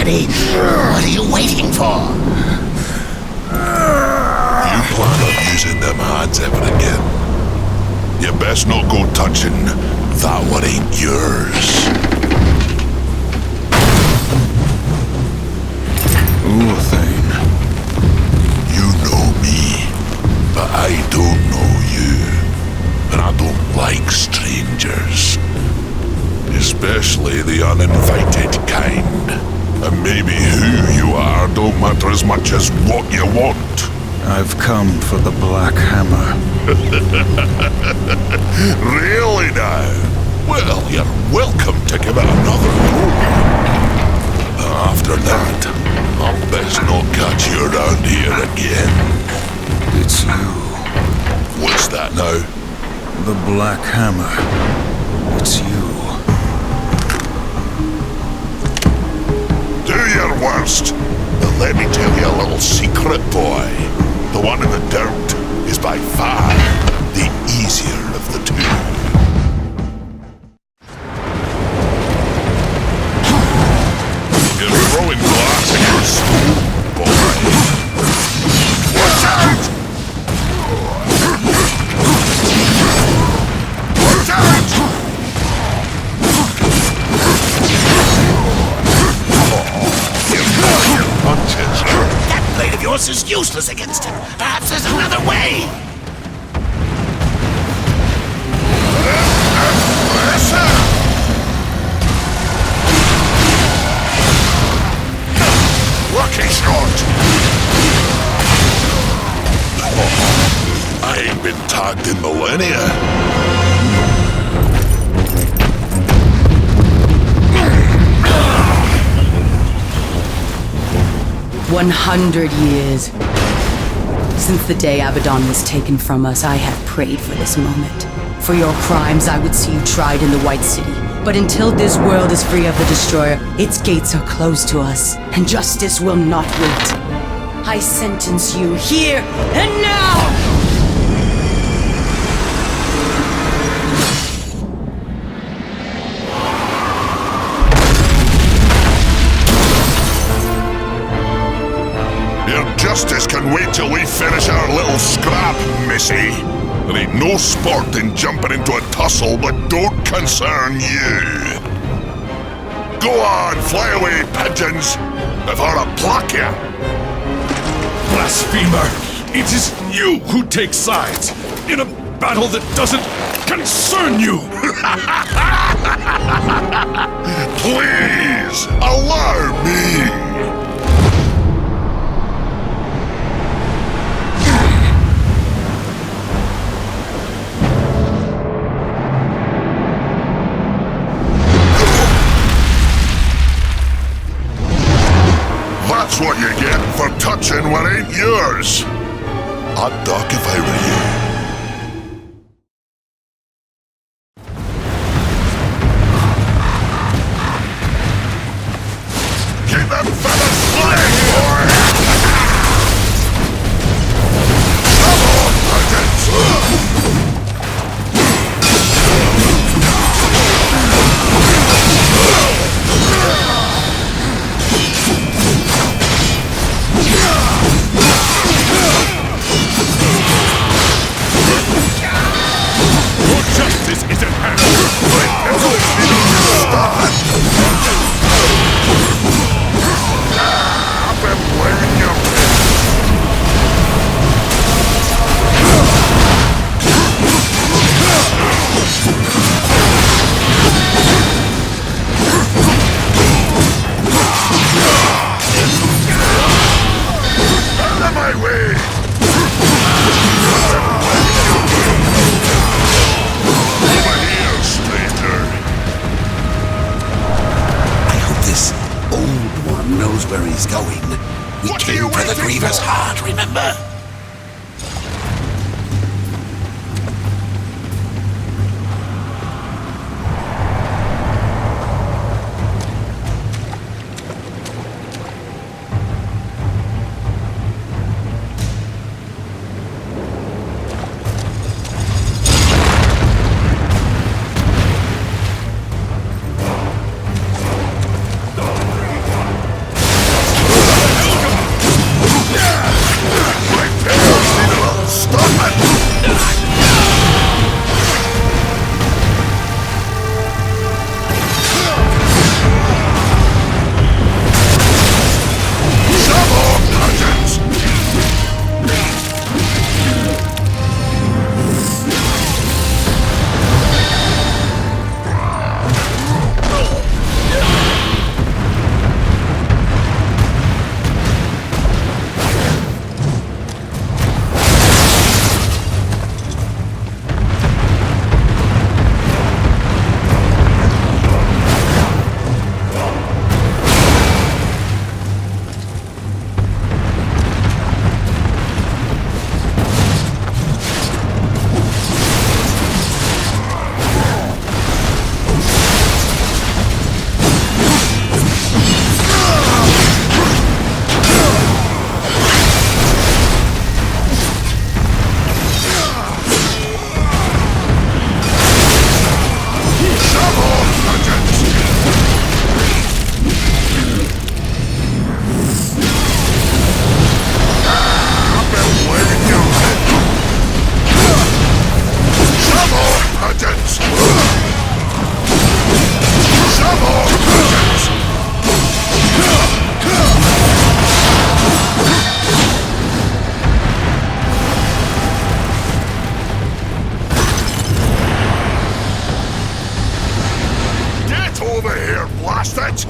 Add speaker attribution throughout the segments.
Speaker 1: buddy. What are you waiting for?
Speaker 2: You plan on using them hands ever again? You best not go touching that one ain't yours.
Speaker 3: Thane.
Speaker 2: You know me, but I don't know you. And I don't like strangers. Especially the uninvited kind. And maybe who you are don't matter as much as what you want.
Speaker 3: I've come for the Black Hammer.
Speaker 2: Really now? Well, you're welcome to give it another go. After that, I'll best not catch you around here again.
Speaker 3: It's you.
Speaker 2: What's that now?
Speaker 3: The Black Hammer. It's you.
Speaker 2: Do your worst. But let me tell you a little secret, boy. The one in the dirt is by far the easier of the two. You're throwing glass at your school, boy. Watch out! Watch out! Punches.
Speaker 1: That blade of yours is useless against him. Perhaps there's another way.
Speaker 2: Lucky shot! I ain't been tagged in millennia.
Speaker 4: 100 years. Since the day Abaddon was taken from us, I have prayed for this moment. For your crimes, I would see you tried in the White City. But until this world is free of the Destroyer, its gates are closed to us, and justice will not wait. I sentence you here and now!
Speaker 2: Justice can wait till we finish our little scrap, missy. There ain't no sport in jumping into a tussle that don't concern you. Go on, fly away, pigeons, before I pluck you.
Speaker 5: Blasphemer! It is you who take sides in a battle that doesn't concern you!
Speaker 2: Please, allow me! That's what you get for touching what ain't yours. I'd duck if I were you. Keep them feathers flying, boy! Come on, pigeons!
Speaker 5: Justice is at hand!
Speaker 2: I've been playing your out of my way! Over here, stranger!
Speaker 1: I hope this old one knows where he's going. We
Speaker 2: What are
Speaker 1: came
Speaker 2: you
Speaker 1: for the
Speaker 2: waiting
Speaker 1: Griever's
Speaker 2: for?
Speaker 1: heart, remember?
Speaker 2: blast it!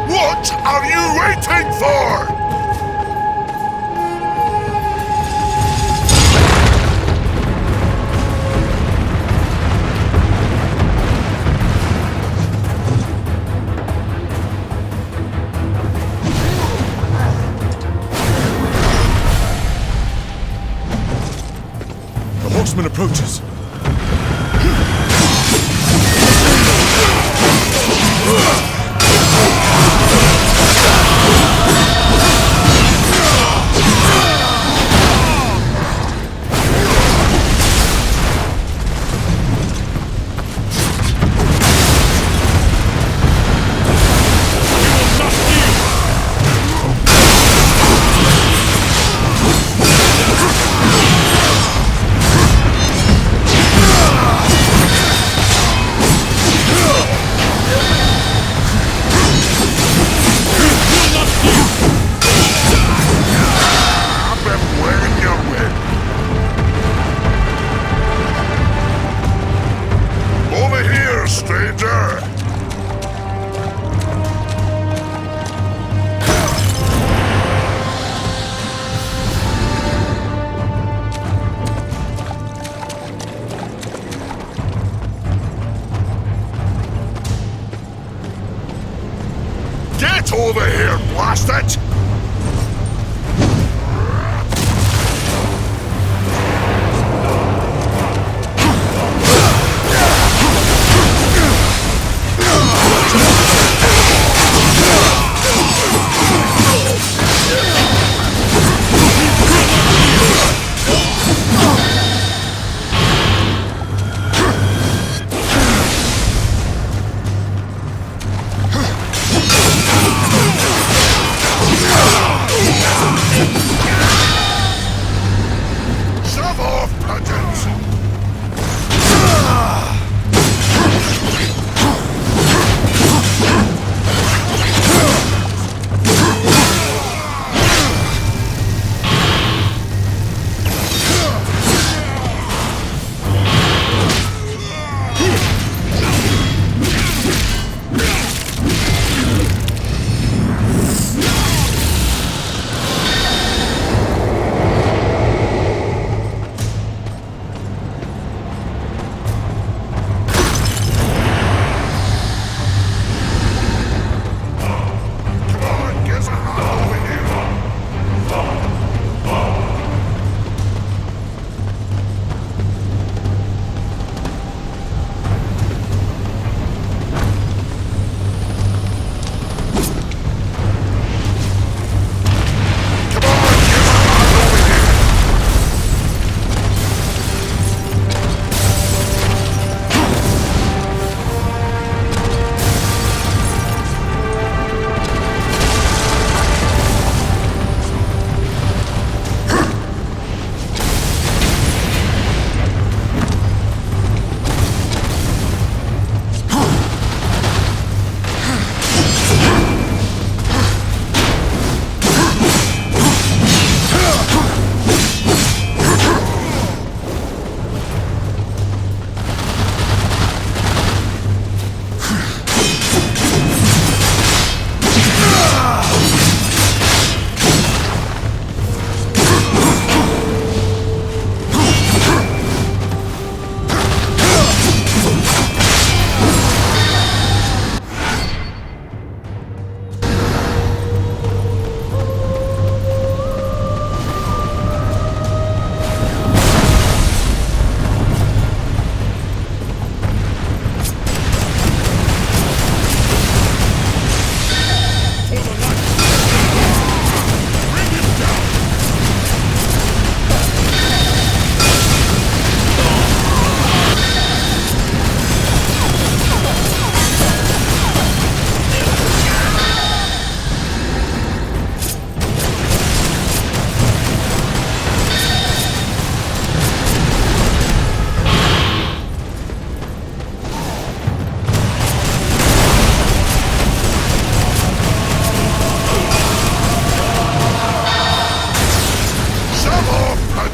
Speaker 2: What are you waiting for?
Speaker 5: The horseman approaches.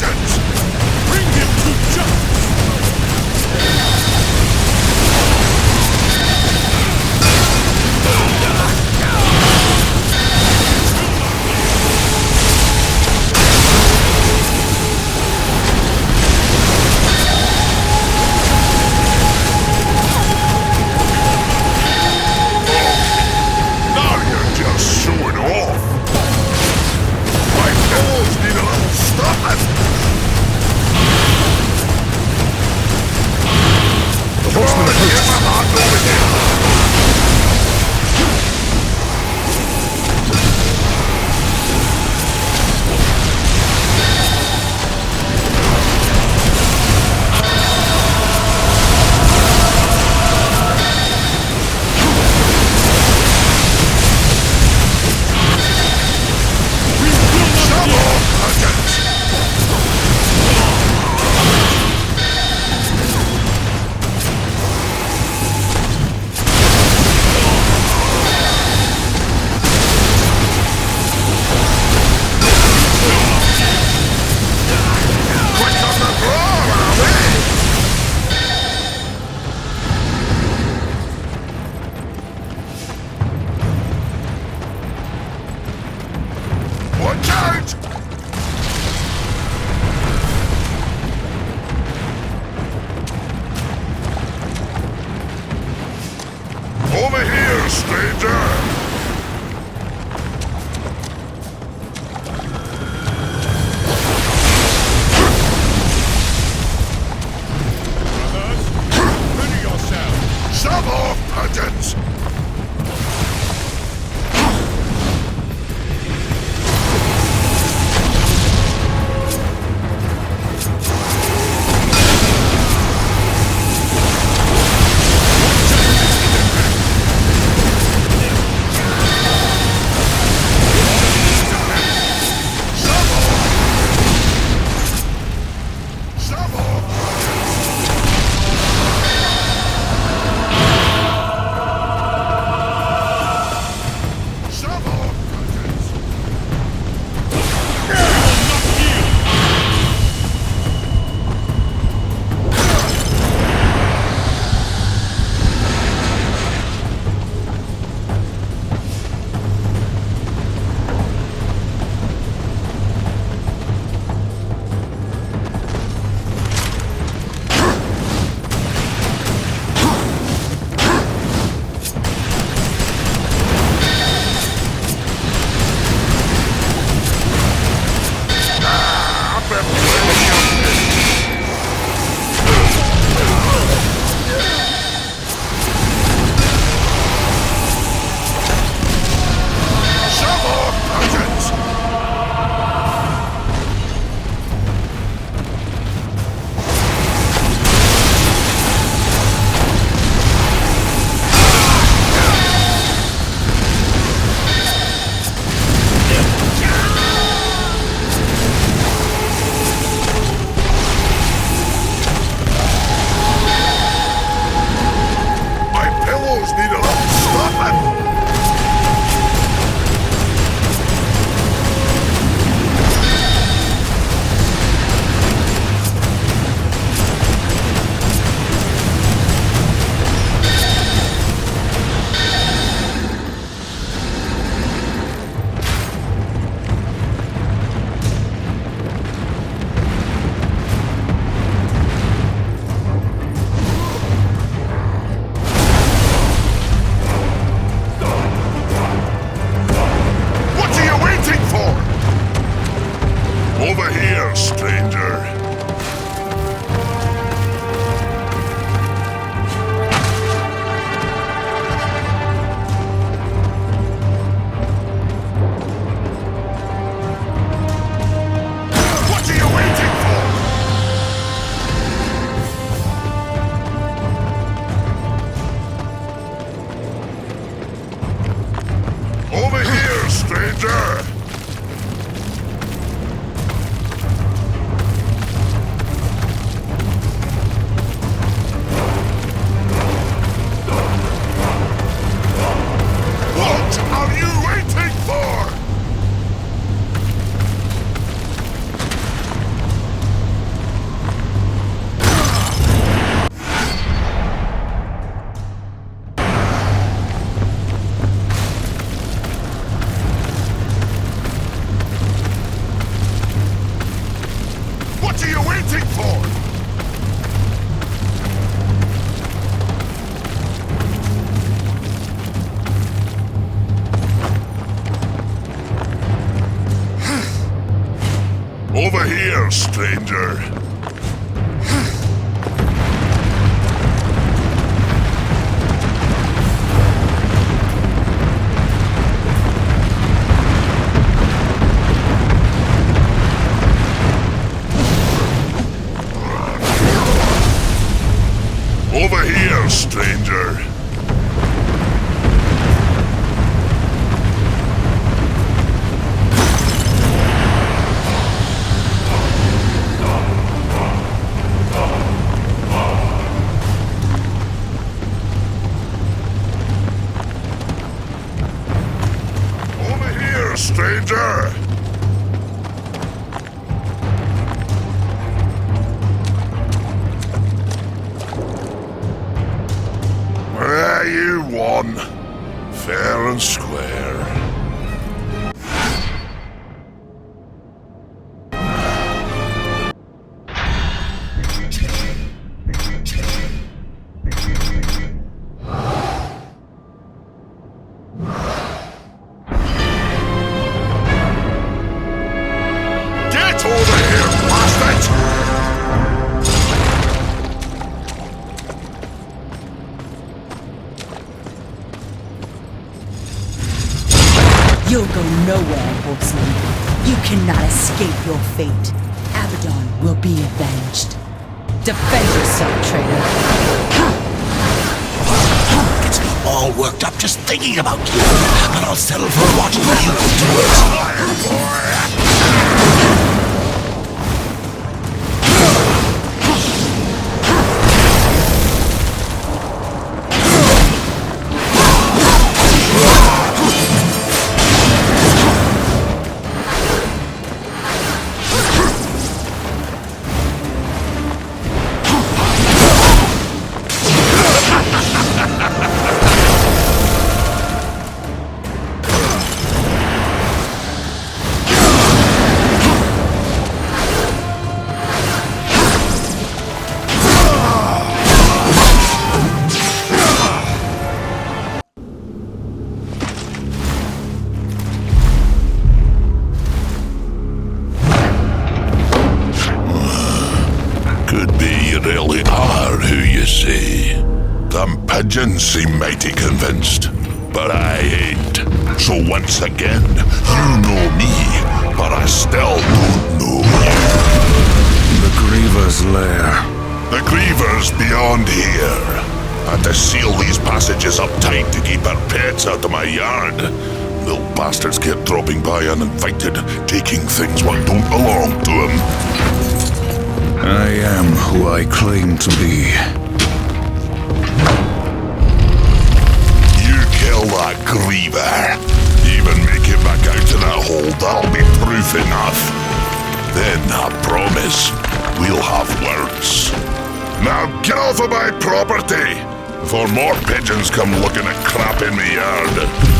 Speaker 2: Puddins!
Speaker 5: Bring him to justice!
Speaker 2: Now you're just showing off! My pillows need a little stuffing!
Speaker 5: The horsemen approach.
Speaker 2: Get my hand over here! Come on, Puddins! Quick on the brawl, are we? Watch out! Over here, stranger!
Speaker 5: Ready yourself!
Speaker 2: Shove off, Puddins! Shove off! Shove off, Puddins! I've been playing Shove off, Puddins! My pillows need a little stuffing! What are you waiting for? Over here, stranger. What are you waiting for? Over here, stranger! waiting for? Over here, stranger. Over here, stranger. Over here, stranger. You won. Fair and square. Get over here, bastard!
Speaker 4: You'll go nowhere, horseman. You cannot escape your fate. Abaddon will be avenged. Defend yourself, traitor.
Speaker 1: Gets me all worked up just thinking about you. And I'll settle for watching you do it. Could be you really are who you say. Them pigeons seem mighty convinced, but I ain't. So once again, you know me, but I still don't know you.
Speaker 3: The Griever's lair.
Speaker 2: The Griever's beyond here. Had to seal these passages up tight to keep our pets out of my yard. Little bastards kept dropping by uninvited, taking things what don't belong to them.
Speaker 3: I am who I claim to be.
Speaker 2: You kill that Griever. Even make it back out to that hole, that'll be proof enough. Then, I promise, we'll have words. Now get off of my property, before more pigeons come looking at crap in the yard.